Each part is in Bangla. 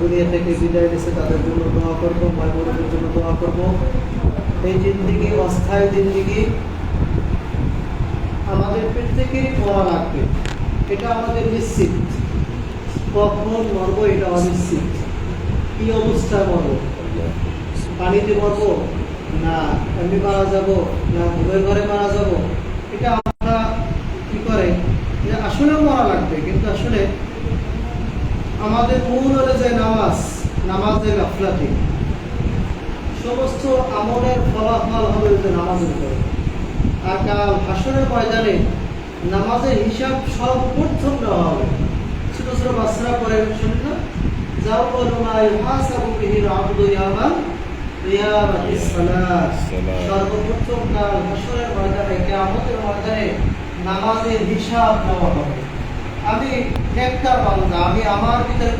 দুনিয়া থেকে বিদায় নিয়েছে তাদের জন্য দোয়া করবো, মায়ের বোনদের জন্য দোয়া করবো। এই জিন্দিগি অস্থায়ী জিন্দিগি, আমাদের প্রত্যেকেরই মরা লাগবে, এটা আমাদের নিশ্চিত। কখন মরবো এটা অনিশ্চিত। কি অবস্থায় মরবো, পানিতে মরবো না এমনি মারা যাব না ঘুমের ঘরে মারা যাব, এটা আমরা কি করে যে আসলেও মরা লাগবে। কিন্তু আসলে আমাদের মূল হলে যে নামাজের গাফলাতি, সমস্ত আমলের ফলাফল হবে যে নামাজের উপরে। আর কাল হাসরের ময়দানে নামাজের হিসাব সব প্রথম নেওয়া হবে। ছোট ছোট বাচ্চারা পরে শুনে না, যাও বলুমাই হাসাবু বিহিল আবদু ইয়ামান কিয়ামাতিস সালাত। সর্বপ্রথম কাল হাসরের ময়দানে, কিয়ামতের ময়দানে নামাজের হিসাব নেওয়া হবে। আমি নেককার বান্দা, আমি আমার ভিতরে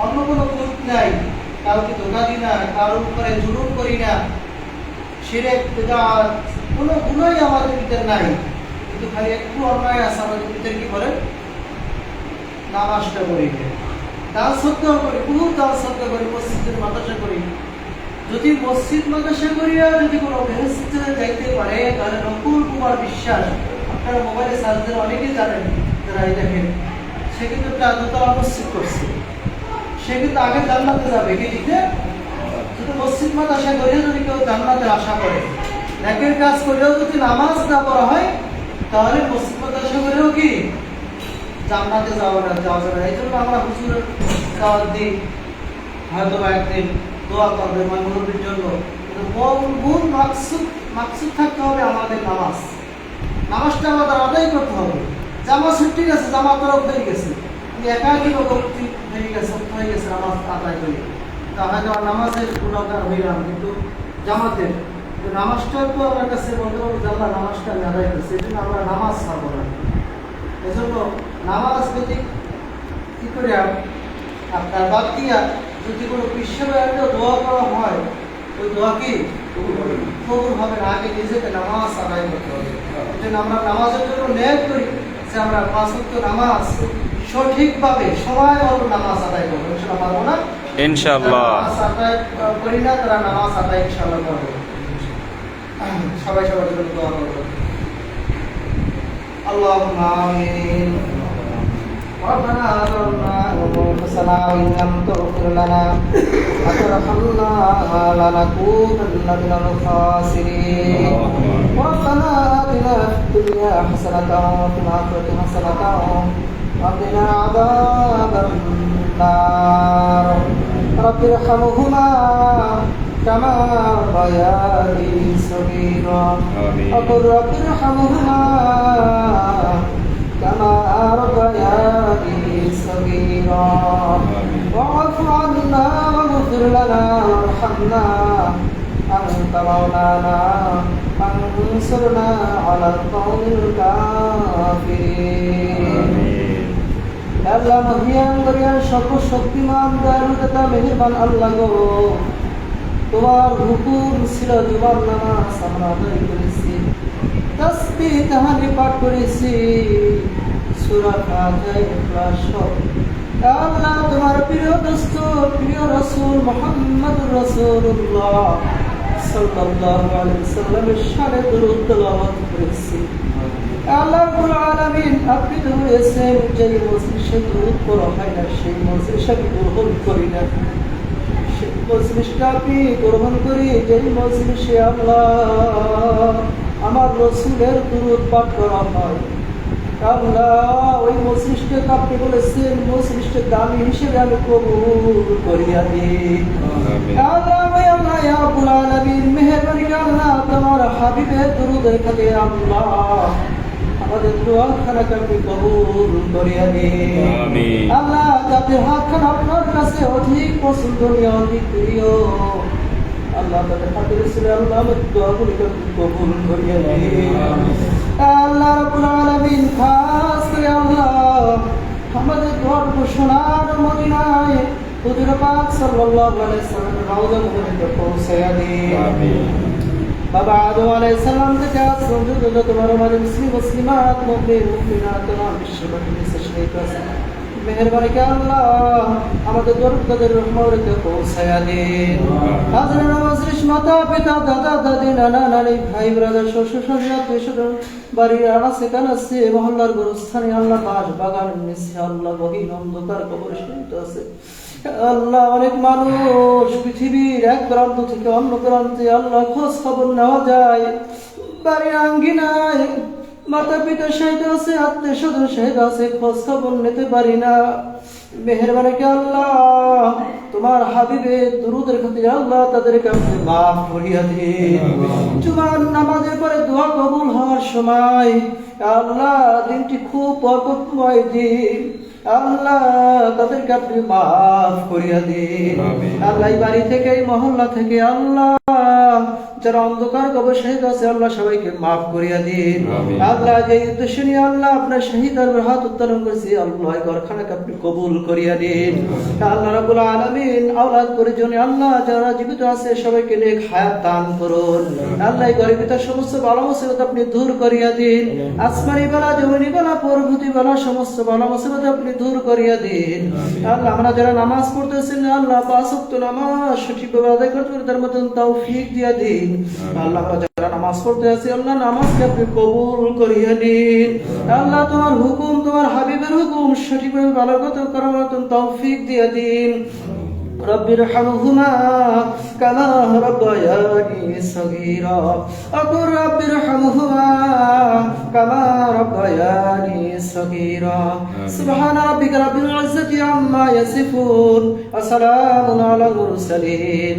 অন্য কোনো গুণ নাই, কাউকে ধোঁকা দিই না, কারোর উপরে জুলুম করি না, শিরক বিদআত কোনো গুণই আমাদের ভিতরে নাই। কিন্তু খালি একটু অন্যায় আছে আমাদের ভিতরে, কি বলেন, নামাজটা করি না, দান সদকা করি, বহুত দান সদকা করি, মসজিদের মাদ্রাসা করি। যদি মসজিদ মাদ্রাসা করিয়া যদি কোনো বেহেশতে যাইতে পারে, তাহলে নকুল কুমার বিশ্বাস, আপনারা মোবাইলে সার্চ দিলে অনেকেই জানেন, যারা এই দেখেন, সে কিন্তু একটা দোতলা মসজিদ করছে, সে কিন্তু আগে জান্নাতে যাবে। কি ঠিক না? যদি মসজিদ মাদ্রাসা করিয়া যদি কেউ জান্নাতে আশা করে, নেকের কাজ করেও যদি নামাজ না পড়া হয়, তাহলে মসজিদ মাদ্রাসা করেও কি জান্নাতে যাওয়া যাবে না। এই জন্য আমরা হুজুরের দাওয়াত দিই, হয়তো একদিন দোয়া করবে মুরব্বীর জন্য। মূল মাকসুদ থাকতে হবে আমাদের নামাজটা আমাদের আদায় করতে হবে। জামা ছুটি গেছে, জামা তরফ হয়ে গেছে, আমি একাকি হয়ে গেছে নামাজ আদায় করি, তা হয়তো নামাজের গুণাগার হইলাম, কিন্তু জামাতের নামাজটা তো আমার কাছে বলতে পারবো যে আল্লাহ নামাজটা আমি আদায় করছি, এই জন্য আমরা নামাজ ছাড়বো না। এই জন্য নামাজ ব্যতীত কি করে আপনার বাদ দিয়া যদি কোনো বিশ্বব্যাপী দোয়া করা হয়, ওই দোয়া কি কবুল হবে না। আগে নিজেকে নামাজ আদায় করতে হবে। এই জন্য আমরা নামাজের জন্য নিয়ত করি যে আমরা 5 ওয়াক্ত নামাজ সঠিকভাবে সময় মতো নামাজ আদায় করবো। ইনশাআল্লাহ পারবো না? ইনশাআল্লাহ আদায় করি না, তারা নামাজ আদায় ইনশাআল্লাহ করবো। সবাই সবার জন্য দোয়া করবো। আল্লাহুম্মা আমিন। ربنا ظلمنا أنفسنا وإن لم تغفر لنا وترحمنا لنكونن من الخاسرين. ربنا آتنا في الدنيا حسنة وفي الآخرة حسنة وقنا عذاب النار. رب ارحمهما كما ربياني صغيرا. وقل رب ارحمهما كما ربياني صغيرا. واعف عنا واغفر لنا وارحمنا أنت مولانا فانصرنا على القوم الكافرين. আল্লাহ মহিয়ান করিয়ান সর্বশক্তিমান দয়ালু তথা মেহেরবান আল্লাহ গো, তোমার হুকুম ছিল জুমার নামাজ আমরা আদায় করেছি, তাসবিহ তাহলিল পাঠ করেছি, সূরা ফাতিহা ইখলাস সব। আল্লাহ তোমার প্রিয় দোস্ত প্রিয় রাসূল মুহাম্মদুর রাসূলুল্লাহ সাল্লাল্লাহু আলাইহি ওয়াসাল্লামের শানে দরুদ তেলাওয়াত করেছি। আল্লাহ রাব্বুল আলামিন, আপনি তো হয়েছেন যেই মজলিসে দরুদ পড়া হয় না সেই মজলিসে আমি গ্রহণ করি না, সেই মজলিসটা আপনি গ্রহণ করি যেই মজলিসে আল্লাহ আমার রাসূলের দরুদ পাঠ করা হয়। আল্লাহ ওই মজলিসকে আপনি বলেছেন মজলিসকে দামি হিসেবে আমি কবুল করিয়া দিই। আল্লাহ ওই আল্লাহ ইয়া রাব্বুল আলামিন মেহেরবানি করে আল্লাহ তোমার হাবিবের দরুদের খাতে আল্লাহ আমাদের দোয়াখানাকে আপনি কবুল করিয়া দিন। আমিন। আল্লাহ যাদের হাতখানা আপনার কাছে অধিক পছন্দনীয় অধিক প্রিয়, আল্লাহ তাদের হাতের ছিল আল্লাহ আমাদের দোয়াগুলিকে কবুল করিয়া দিন। আল্লাহ রাব্বুল আলামিন খাস করে আল্লাহ আমাদের দোয়ার ঘোষণার মদিনায় হুজুর পাক সাল্লাল্লাহু আলাইহি ওয়াসাল্লাম রওজা মুবারকে পৌঁছায়া দিন। আমিন। বাবা আদম আলাইহিস সালাম থেকে আজ পর্যন্ত তোমার আমাদের মুসলিমাত মুমিনাত বিশ্ব বাসীর শেষ হয়ে গেছে। মেহেরবানি করে আল্লাহ আমাদের আমাদের দরকারের রহমতে পৌঁছায়া দিন। হাজরান নামাজের মাতা পিতা দাদা দাদি নানা নানি ভাই ব্রাদার শ্বশুর শাশুড়ি আত্মীয় স্বজন বাড়ির আনাচে কানাচে মহল্লার গোরস্থানে আল্লাহ বাস বাগান নিচে আল্লাহ গহীন অন্ধকার কবর সীমিত আছে আল্লাহ। অনেক মানুষ পৃথিবীর এক প্রান্ত থেকে অন্য প্রান্তে আল্লাহ খোঁজ খবর নেওয়া যায়, বাড়ির আঙ্গিনায় মাতা পিতা শহীদ আছে, আত্মীয় স্বজন শহীদ আছে, খোঁজ খবর নিতে পারি না। মেহেরবানি কে আল্লাহ তোমার হাবিবের দুরুদের খাতিরে আল্লাহ তাদেরকে আপনি মাফ করিয়া দিন। জুমার নামাজের পরে দোয়া কবুল হওয়ার সময় আল্লাহ দিনটি খুব বরকতময় দিন, আল্লাহ তাদেরকে আপনি মাফ করিয়া দিন। আল্লাহ এই বাড়ি থেকে এই মহল্লা থেকে আল্লাহ যারা অন্ধকার কবর শহীদ আছে আল্লাহ সবাইকে মাফ করিয়া দিন। আল্লাহ যে উদ্দেশ্য নিয়ে আল্লাহ আপনার শহীদের হাত উত্তোলন করেছি আল্লাহ ঘরখানাকে আপনি কবুল করিয়া দিন। আল্লাহ রাব্বুল আলামিন আওলাদ পরিজনে আল্লাহ যারা জীবিত আছে সবাইকে নেক হায়াত দান করুন। আল্লাহ গরিবের সমস্ত বালা মুসিবত আপনি দূর করিয়া দিন। আসমানি বালা জমিনি বালা প্রভৃতি বালা সমস্ত বালা মুসিবত আপনি দূর করিয়া দিন। আল্লাহ আমরা যারা নামাজ পড়তেছেন আল্লাহ পাঁচ ওয়াক্ত নামাজ সঠিকভাবে আদায় করতে পারি তার মতন তৌফিক দিয়া দিন। আল্লাহ আমরা যারা নামাজ পড়তে আছি আল্লাহ নামাজকে আপনি কবুল করিয়া দিন। আল্লাহ তোমার হুকুম তোমার হাবিবের হুকুম সঠিকভাবে বাস্তবায়ন করার মতন তৌফিক দিয়া দিন। رب ارحمهما كما ربياني صغيرا أقول رب ارحمهما كما ربياني صغيرا سبحان ربك رب العزة عما يصفون وسلام على المرسلين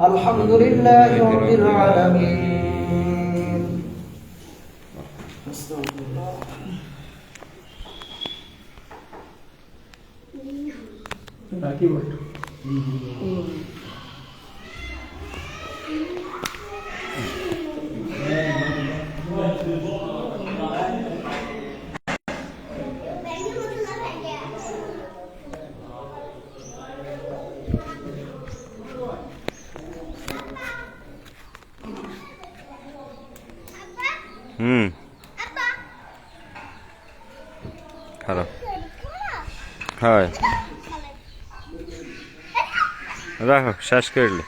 الحمد لله رب العالمين. बाकी बोल খারাপ হয় রাখো শেষ করলে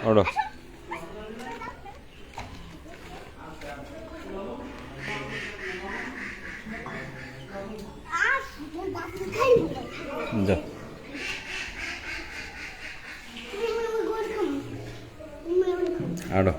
ওড়ো যা আড়ো